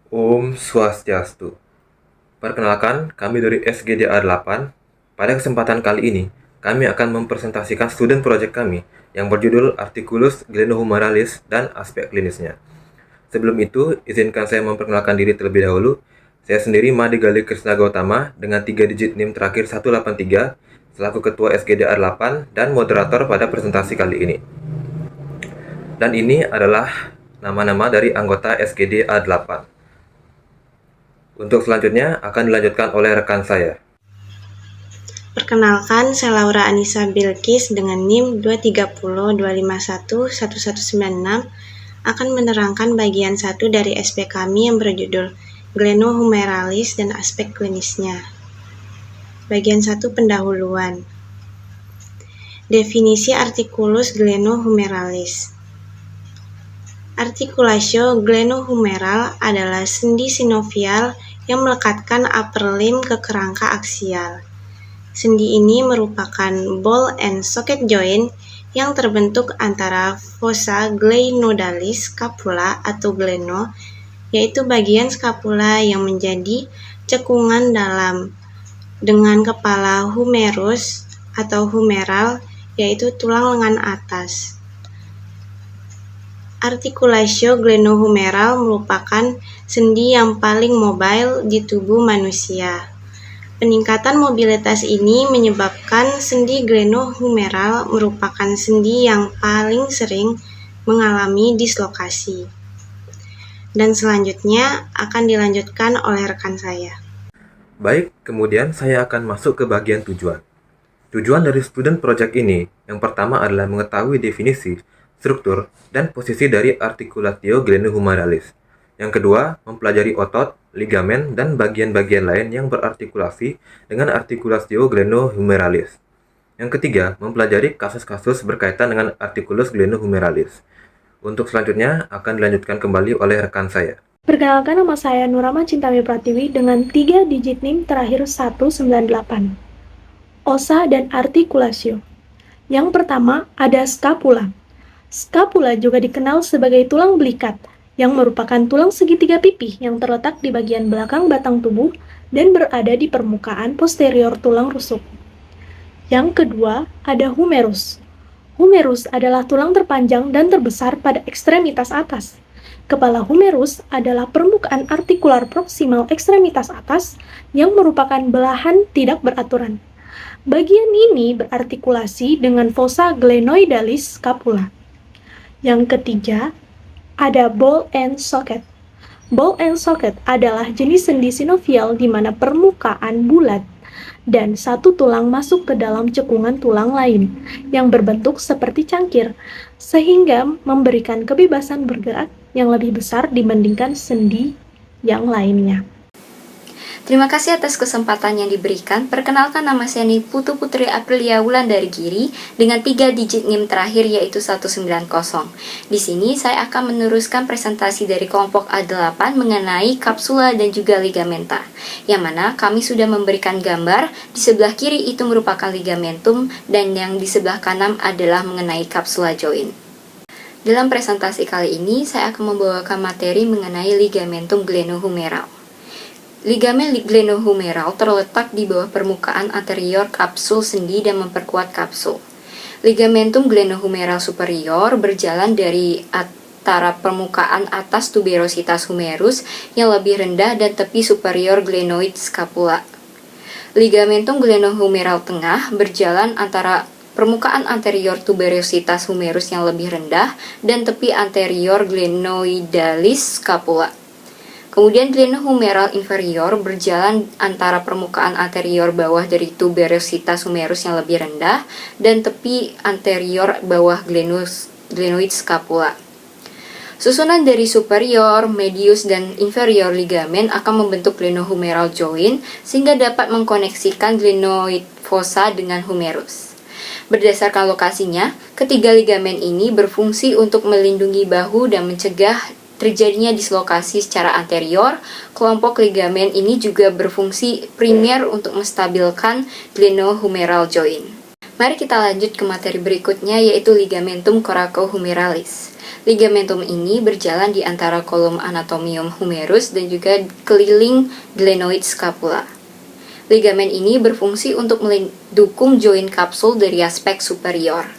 Om Swastiastu. Perkenalkan, kami dari SGDA 8. Pada kesempatan kali ini, kami akan mempresentasikan student project kami yang berjudul Articulus glenohumeralis dan aspek klinisnya. Sebelum itu, izinkan saya memperkenalkan diri terlebih dahulu. Saya sendiri Made Gali Krisna Gautama dengan 3 digit NIM terakhir 183 selaku Ketua SGDA 8 dan moderator pada presentasi kali ini. Dan ini adalah nama-nama dari anggota SGDA 8. Untuk selanjutnya akan dilanjutkan oleh rekan saya. Perkenalkan, saya Laura Anissa Bilkis dengan NIM 230251196 akan menerangkan bagian 1 dari SP kami yang berjudul glenohumeralis dan aspek klinisnya. Bagian 1 pendahuluan. Definisi articulus glenohumeralis. Articulatio glenohumeral adalah sendi sinovial yang melekatkan upper limb ke kerangka aksial. Sendi ini merupakan ball and socket joint yang terbentuk antara fossa glenoidalis scapula atau gleno, yaitu bagian scapula yang menjadi cekungan dalam, dengan kepala humerus atau humeral, yaitu tulang lengan atas. Articulatio glenohumeral merupakan sendi yang paling mobile di tubuh manusia. Peningkatan mobilitas ini menyebabkan sendi glenohumeral merupakan sendi yang paling sering mengalami dislokasi. Dan selanjutnya akan dilanjutkan oleh rekan saya. Baik, kemudian saya akan masuk ke bagian tujuan. Tujuan dari student project ini yang pertama adalah mengetahui definisi, struktur, dan posisi dari articulatio glenohumeralis. Yang kedua, mempelajari otot, ligamen, dan bagian-bagian lain yang berartikulasi dengan articulatio glenohumeralis. Yang ketiga, mempelajari kasus-kasus berkaitan dengan articulus glenohumeralis. Untuk selanjutnya akan dilanjutkan kembali oleh rekan saya. Perkenalkan, nama saya Nurama Cintami Pratiwi dengan 3 digit NIM terakhir 198. Ossa dan articulatio. Yang pertama ada scapula. Scapula juga dikenal sebagai tulang belikat, yang merupakan tulang segitiga pipih yang terletak di bagian belakang batang tubuh dan berada di permukaan posterior tulang rusuk. Yang kedua, ada humerus. Humerus adalah tulang terpanjang dan terbesar pada ekstremitas atas. Kepala humerus adalah permukaan artikular proksimal ekstremitas atas yang merupakan belahan tidak beraturan. Bagian ini berartikulasi dengan fossa glenoidalis scapula. Yang ketiga, ada ball and socket. Ball and socket adalah jenis sendi sinovial di mana permukaan bulat dan satu tulang masuk ke dalam cekungan tulang lain yang berbentuk seperti cangkir, sehingga memberikan kebebasan bergerak yang lebih besar dibandingkan sendi yang lainnya. Terima kasih atas kesempatan yang diberikan. Perkenalkan, nama saya Putu Putri Aprilia Wulandari Giri dengan 3 digit NIM terakhir yaitu 190. Di sini saya akan meneruskan presentasi dari kelompok A8 mengenai kapsula dan juga ligamenta, yang mana kami sudah memberikan gambar. Di sebelah kiri itu merupakan ligamentum dan yang di sebelah kanan adalah mengenai kapsula joint. Dalam presentasi kali ini saya akan membawakan materi mengenai ligamentum glenohumeral. Ligamen glenohumeral terletak di bawah permukaan anterior kapsul sendi dan memperkuat kapsul. Ligamentum glenohumeral superior berjalan dari antara permukaan atas tuberositas humerus yang lebih rendah dan tepi superior glenoid scapula. Ligamentum glenohumeral tengah berjalan antara permukaan anterior tuberositas humerus yang lebih rendah dan tepi anterior glenoidalis scapula. Kemudian glenohumeral inferior berjalan antara permukaan anterior bawah dari tuberositas humerus yang lebih rendah dan tepi anterior bawah glenoid scapula. Susunan dari superior, medius, dan inferior ligamen akan membentuk glenohumeral joint sehingga dapat mengkoneksikan glenoid fossa dengan humerus. Berdasarkan lokasinya, ketiga ligamen ini berfungsi untuk melindungi bahu dan mencegah terjadinya dislokasi secara anterior. Kelompok ligamen ini juga berfungsi primer untuk menstabilkan glenohumeral joint. Mari kita lanjut ke materi berikutnya, yaitu ligamentum coracohumeralis. Ligamentum ini berjalan di antara kolom anatomium humerus dan juga keliling glenoid scapula. Ligamen ini berfungsi untuk mendukung join kapsul dari aspek superior.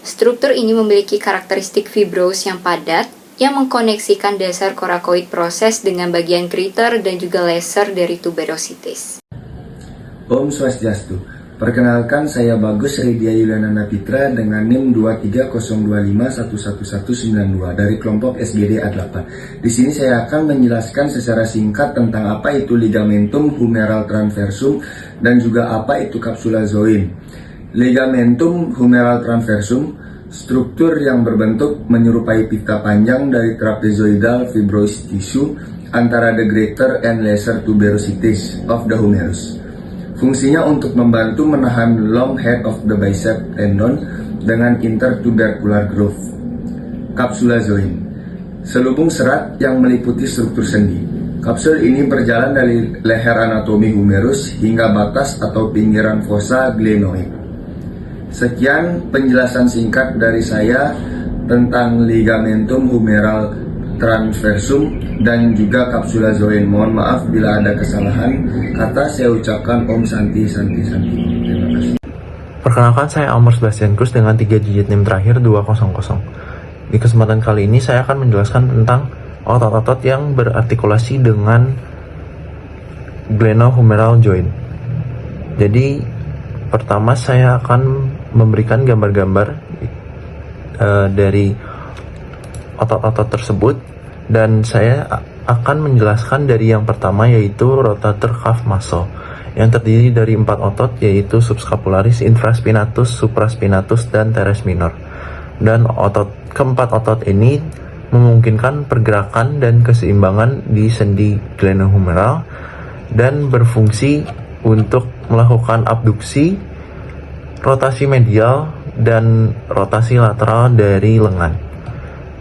Struktur ini memiliki karakteristik fibrous yang padat yang mengkoneksikan dasar coracoid proses dengan bagian greater dan juga lesser dari tuberosities. Om Swastiastu. Perkenalkan, saya Bagus Ridia Yuliana Pitra dengan NIM 23025111192 dari kelompok SGD A8. Di sini saya akan menjelaskan secara singkat tentang apa itu ligamentum humeral transversum dan juga apa itu capsula zoin. Ligamentum humeral transversum, struktur yang berbentuk menyerupai pita panjang dari trapezoidal fibrous tissue antara the greater and lesser tuberosities of the humerus. Fungsinya untuk membantu menahan long head of the bicep tendon dengan intertubercular groove. Capsula zoin, selubung serat yang meliputi struktur sendi. Kapsul ini berjalan dari leher anatomi humerus hingga batas atau pinggiran fossa glenoid. Sekian penjelasan singkat dari saya tentang ligamentum humeral transversum dan juga capsula zoin. Mohon maaf bila ada kesalahan kata, saya ucapkan Om Santi Santi Santi. Terima kasih. Perkenalkan, saya Amor Sebastian Cruz dengan 3 digit NIM terakhir 200. Di kesempatan kali ini saya akan menjelaskan tentang otot-otot yang berartikulasi dengan glenohumeral joint. Jadi pertama saya akan memberikan gambar-gambar dari otot-otot tersebut, dan saya akan menjelaskan dari yang pertama, yaitu rotator cuff muscle yang terdiri dari 4 otot, yaitu subscapularis, infraspinatus, supraspinatus, dan teres minor. Dan keempat otot ini memungkinkan pergerakan dan keseimbangan di sendi glenohumeral dan berfungsi untuk melakukan abduksi, rotasi medial, dan rotasi lateral dari lengan.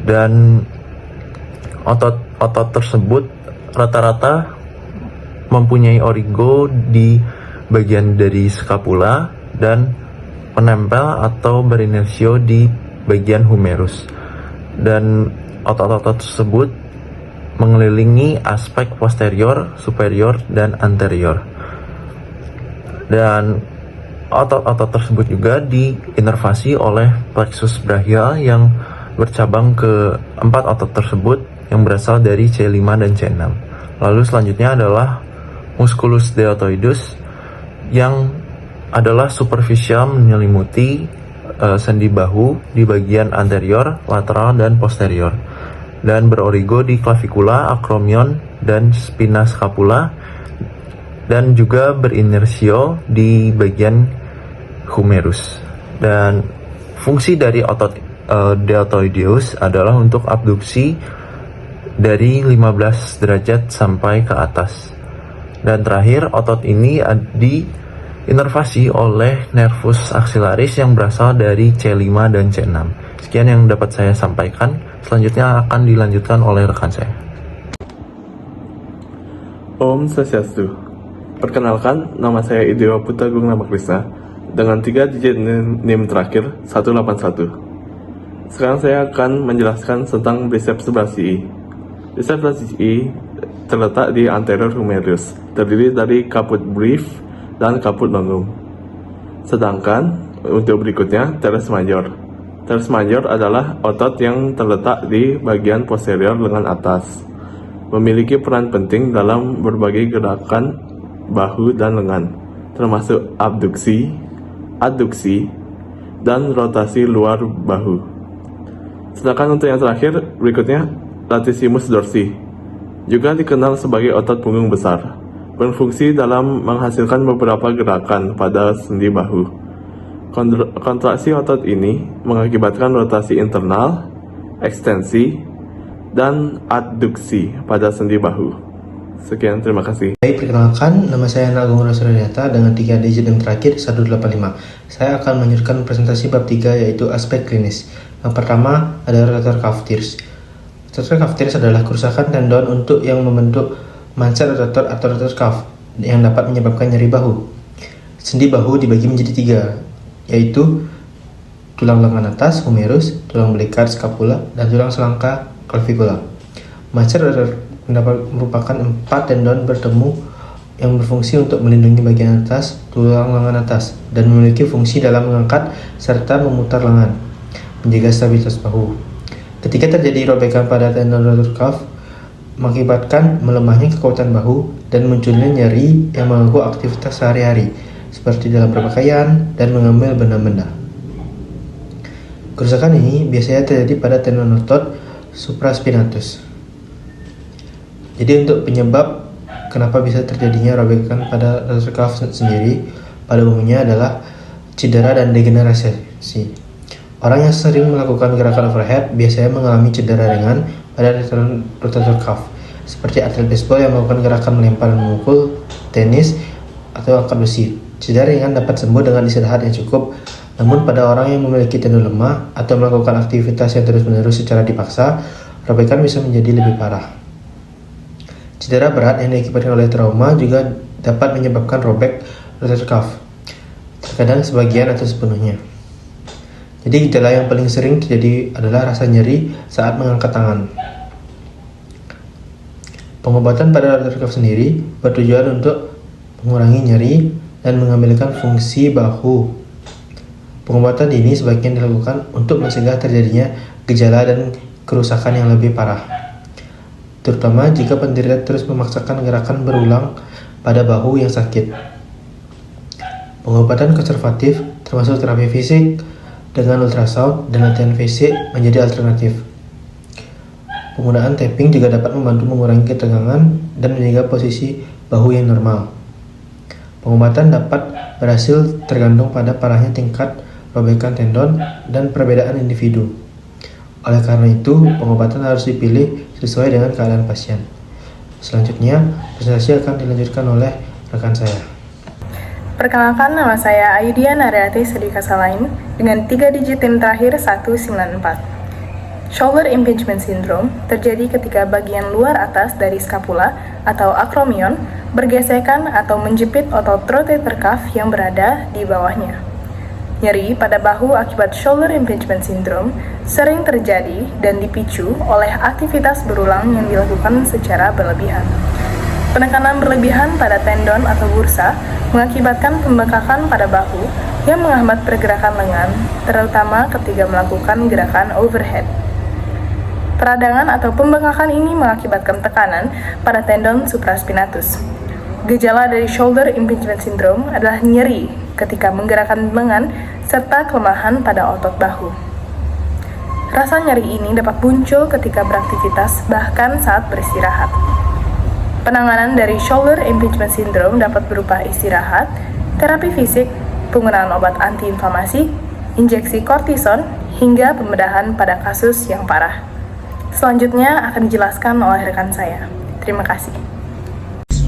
Dan otot tersebut rata-rata mempunyai origo di bagian dari scapula dan menempel atau berinersio di bagian humerus. Dan otot-otot tersebut mengelilingi aspek posterior, superior, dan anterior. Dan otot-otot tersebut juga diinervasi oleh plexus brachial yang bercabang ke 4 otot tersebut yang berasal dari C5 dan C6. Lalu selanjutnya adalah musculus deltoidus yang adalah superficial menyelimuti sendi bahu di bagian anterior, lateral, dan posterior, dan berorigo di clavikula, acromion, dan spina scapula, dan juga berinersio di bagian humerus. Dan fungsi dari otot deltoideus adalah untuk abduksi dari 15 derajat sampai ke atas. Dan terakhir, otot ini diinervasi oleh nervus axillaris yang berasal dari C5 dan C6. Sekian yang dapat saya sampaikan. Selanjutnya akan dilanjutkan oleh rekan saya. Om Swastiastu. Perkenalkan, nama saya Idewa Putra Gung Ramakrisna dengan 3 digit NIM terakhir 181. Sekarang saya akan menjelaskan tentang biceps brachii. Biceps brachii terletak di anterior humerus, terdiri dari caput brief dan caput longum. Sedangkan untuk berikutnya teres major. Teres major adalah otot yang terletak di bagian posterior lengan atas. Memiliki peran penting dalam berbagai gerakan bahu dan lengan, termasuk abduksi, adduksi, dan rotasi luar bahu. Sedangkan untuk yang terakhir berikutnya, latissimus dorsi, juga dikenal sebagai otot punggung besar, berfungsi dalam menghasilkan beberapa gerakan pada sendi bahu. Kontraksi otot ini mengakibatkan rotasi internal, ekstensi, dan adduksi pada sendi bahu. Sekian, terima kasih. Baik, perkenalkan, nama saya Nagung Rasuludiata dengan 3 digit yang terakhir 185. Saya akan melanjutkan presentasi bab 3, yaitu aspek klinis. Yang pertama ada rotator cuff tears. Rotator cuff tears adalah kerusakan tendon untuk yang membentuk manset rotator atau rotator cuff yang dapat menyebabkan nyeri bahu. Sendi bahu dibagi menjadi 3, yaitu tulang lengan atas, humerus, tulang belakang scapula, dan tulang selangka clavicula. Masseter merupakan 4 tendon bertemu yang berfungsi untuk melindungi bagian atas tulang lengan atas dan memiliki fungsi dalam mengangkat serta memutar lengan, menjaga stabilitas bahu. Ketika terjadi robekan pada tendon rotator cuff, mengakibatkan melemahnya kekuatan bahu dan munculnya nyeri yang mengganggu aktivitas sehari-hari, seperti dalam berpakaian dan mengambil benda-benda. Kerusakan ini biasanya terjadi pada tendon otot supraspinatus. Jadi untuk penyebab kenapa bisa terjadinya robekan pada rotator cuff sendiri, pada umumnya adalah cedera dan degenerasi. Orang yang sering melakukan gerakan overhead biasanya mengalami cedera ringan pada rotator cuff, seperti atlet baseball yang melakukan gerakan melempar dan memukul, tenis, atau angkat besi. Cedera ringan dapat sembuh dengan istirahat yang cukup, namun pada orang yang memiliki tendon lemah atau melakukan aktivitas yang terus-menerus secara dipaksa, robekan bisa menjadi lebih parah. Cedera berat yang diakibatkan oleh trauma juga dapat menyebabkan robek rotator cuff, terkadang sebagian atau sepenuhnya. Jadi gejala yang paling sering terjadi adalah rasa nyeri saat mengangkat tangan. Pengobatan pada rotator cuff sendiri bertujuan untuk mengurangi nyeri dan mengambilkan fungsi bahu. Pengobatan ini sebaiknya dilakukan untuk mencegah terjadinya gejala dan kerusakan yang lebih parah, terutama jika penderita terus memaksakan gerakan berulang pada bahu yang sakit. Pengobatan konservatif termasuk terapi fisik dengan ultrasound dan latihan fisik menjadi alternatif. Penggunaan tapping juga dapat membantu mengurangi ketegangan dan menjaga posisi bahu yang normal. Pengobatan dapat berhasil tergantung pada parahnya tingkat robekan tendon dan perbedaan individu. Oleh karena itu, pengobatan harus dipilih sesuai dengan keadaan pasien. Selanjutnya, presentasi akan dilanjutkan oleh rekan saya. Perkenalkan, nama saya Ayudhya Naryati Sedikasalain dengan 3 digit tim terakhir 194. Shoulder impingement syndrome terjadi ketika bagian luar atas dari scapula atau acromion bergesekan atau menjepit otot rotator cuff yang berada di bawahnya. Nyeri pada bahu akibat shoulder impingement syndrome sering terjadi dan dipicu oleh aktivitas berulang yang dilakukan secara berlebihan. Penekanan berlebihan pada tendon atau bursa mengakibatkan pembengkakan pada bahu yang menghambat pergerakan lengan, terutama ketika melakukan gerakan overhead. Peradangan atau pembengkakan ini mengakibatkan tekanan pada tendon supraspinatus. Gejala dari shoulder impingement syndrome adalah nyeri ketika menggerakkan lengan serta kelemahan pada otot bahu. Rasa nyeri ini dapat muncul ketika beraktivitas bahkan saat beristirahat. Penanganan dari shoulder impingement syndrome dapat berupa istirahat, terapi fisik, penggunaan obat antiinflamasi, injeksi kortison, hingga pembedahan pada kasus yang parah. Selanjutnya akan dijelaskan oleh rekan saya. Terima kasih.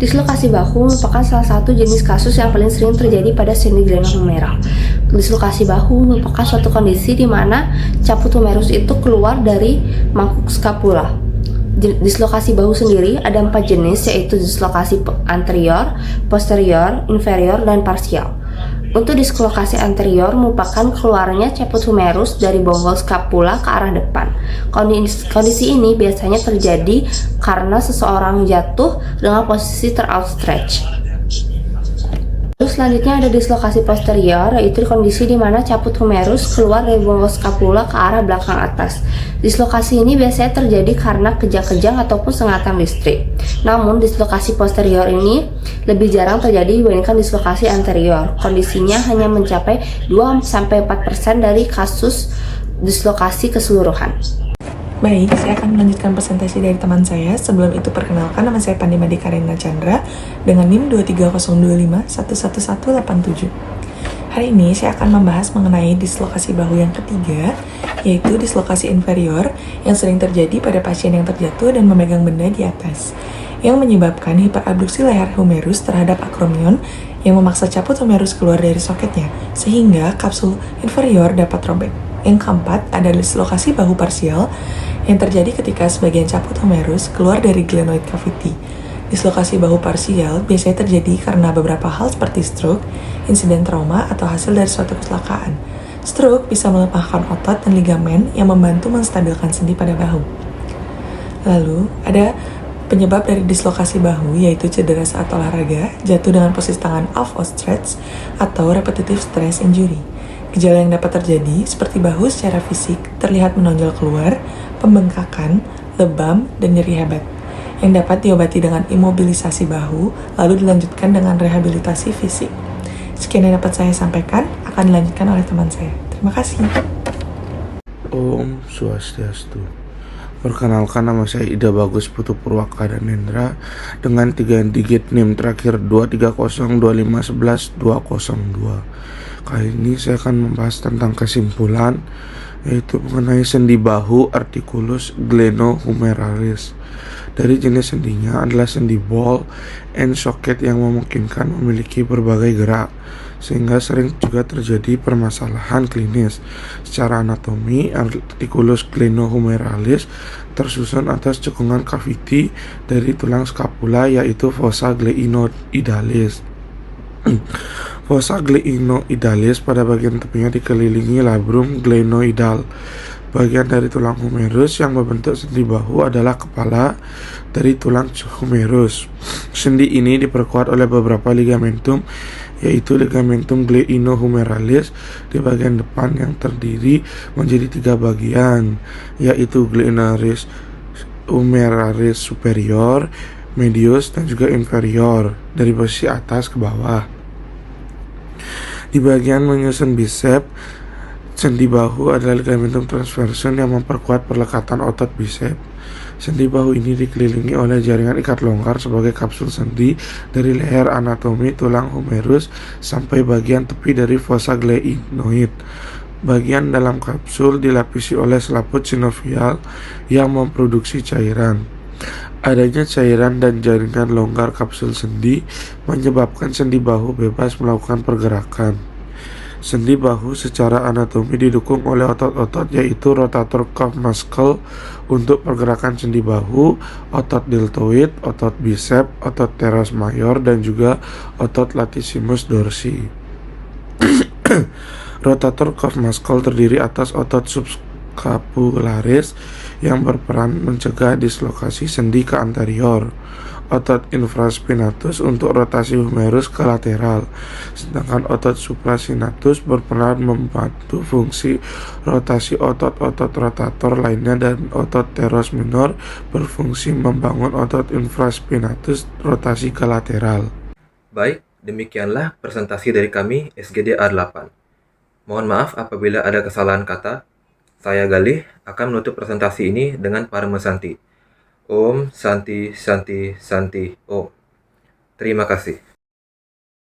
Dislokasi bahu merupakan salah satu jenis kasus yang paling sering terjadi pada sendi glenohumeral. Dislokasi bahu merupakan suatu kondisi di mana caput humerus itu keluar dari mangkuk scapula. Dislokasi bahu sendiri ada 4 jenis, yaitu dislokasi anterior, posterior, inferior, dan parsial. Untuk dislokasi anterior merupakan keluarnya caput humerus dari bonggol scapula ke arah depan. Kondisi ini biasanya terjadi karena seseorang jatuh dengan posisi ter-outstretch. Terus selanjutnya ada dislokasi posterior, yaitu kondisi di mana caput humerus keluar dari bonggol scapula ke arah belakang atas. Dislokasi ini biasanya terjadi karena kejang-kejang ataupun sengatan listrik. Namun dislokasi posterior ini lebih jarang terjadi dibandingkan dislokasi anterior. Kondisinya hanya mencapai 2-4% dari kasus dislokasi keseluruhan. Baik, saya akan melanjutkan presentasi dari teman saya. Sebelum itu perkenalkan, nama saya Pandimadi Karina Chandra dengan NIM 23025111187. Hari ini saya akan membahas mengenai dislokasi bahu yang ketiga, yaitu dislokasi inferior yang sering terjadi pada pasien yang terjatuh dan memegang benda di atas, yang menyebabkan hiperabduksi leher humerus terhadap akromion yang memaksa caput humerus keluar dari soketnya, sehingga kapsul inferior dapat robek. Yang keempat ada dislokasi bahu parsial yang terjadi ketika sebagian caput humerus keluar dari glenoid cavity. Dislokasi bahu parsial biasanya terjadi karena beberapa hal seperti stroke, insiden trauma, atau hasil dari suatu kecelakaan. Stroke bisa melemahkan otot dan ligamen yang membantu menstabilkan sendi pada bahu. Lalu, ada penyebab dari dislokasi bahu, yaitu cedera saat olahraga, jatuh dengan posisi tangan off stretch, atau repetitive stress injury. Gejala yang dapat terjadi seperti bahu secara fisik terlihat menonjol keluar, pembengkakan, lebam, dan nyeri hebat, yang dapat diobati dengan imobilisasi bahu, lalu dilanjutkan dengan rehabilitasi fisik. Sekian yang dapat saya sampaikan, akan dilanjutkan oleh teman saya. Terima kasih. Om Swastiastu. Perkenalkan, nama saya Ida Bagus Putu Purwaka Danendra dengan 3 digit NIM terakhir 2302511-202. Kali ini saya akan membahas tentang kesimpulan, yaitu mengenai sendi bahu articulus glenohumeralis. Dari jenis sendinya adalah sendi ball and socket yang memungkinkan memiliki berbagai gerak, sehingga sering juga terjadi permasalahan klinis. Secara anatomi, articulus glenohumeralis tersusun atas cekungan kaviti dari tulang scapula, yaitu fossa glenoidalis. Fossa glenoidalis pada bagian tepinya dikelilingi labrum glenoidal. Bagian dari tulang humerus yang membentuk sendi bahu adalah kepala dari tulang humerus. Sendi ini diperkuat oleh beberapa ligamentum, yaitu ligamentum glenohumeralis di bagian depan yang terdiri menjadi 3 bagian, yaitu glenohumerus humeralis superior, medius, dan juga inferior dari posisi atas ke bawah. Di bagian menyusun bisep, sendi bahu adalah ligamentum transversum yang memperkuat perlekatan otot bisep. Sendi bahu ini dikelilingi oleh jaringan ikat longgar sebagai kapsul sendi dari leher anatomi tulang humerus sampai bagian tepi dari fossa glenoid. Bagian dalam kapsul dilapisi oleh selaput sinovial yang memproduksi cairan. Adanya cairan dan jaringan longgar kapsul sendi menyebabkan sendi bahu bebas melakukan pergerakan. Sendi bahu secara anatomi didukung oleh otot-otot, yaitu rotator cuff muscle untuk pergerakan sendi bahu, otot deltoid, otot bicep, otot teres major, dan juga otot latissimus dorsi. Rotator cuff muscle terdiri atas otot subscapularis yang berperan mencegah dislokasi sendi ke anterior, otot infraspinatus untuk rotasi humerus ke lateral, sedangkan otot supraspinatus berperan membantu fungsi rotasi otot-otot rotator lainnya, dan otot teres minor berfungsi membangun otot infraspinatus rotasi ke lateral. Baik, demikianlah presentasi dari kami SGD A8. Mohon maaf apabila ada kesalahan kata. Saya Galih akan menutup presentasi ini dengan Paramesanti. Om Santi Santi Santi Om. Terima kasih.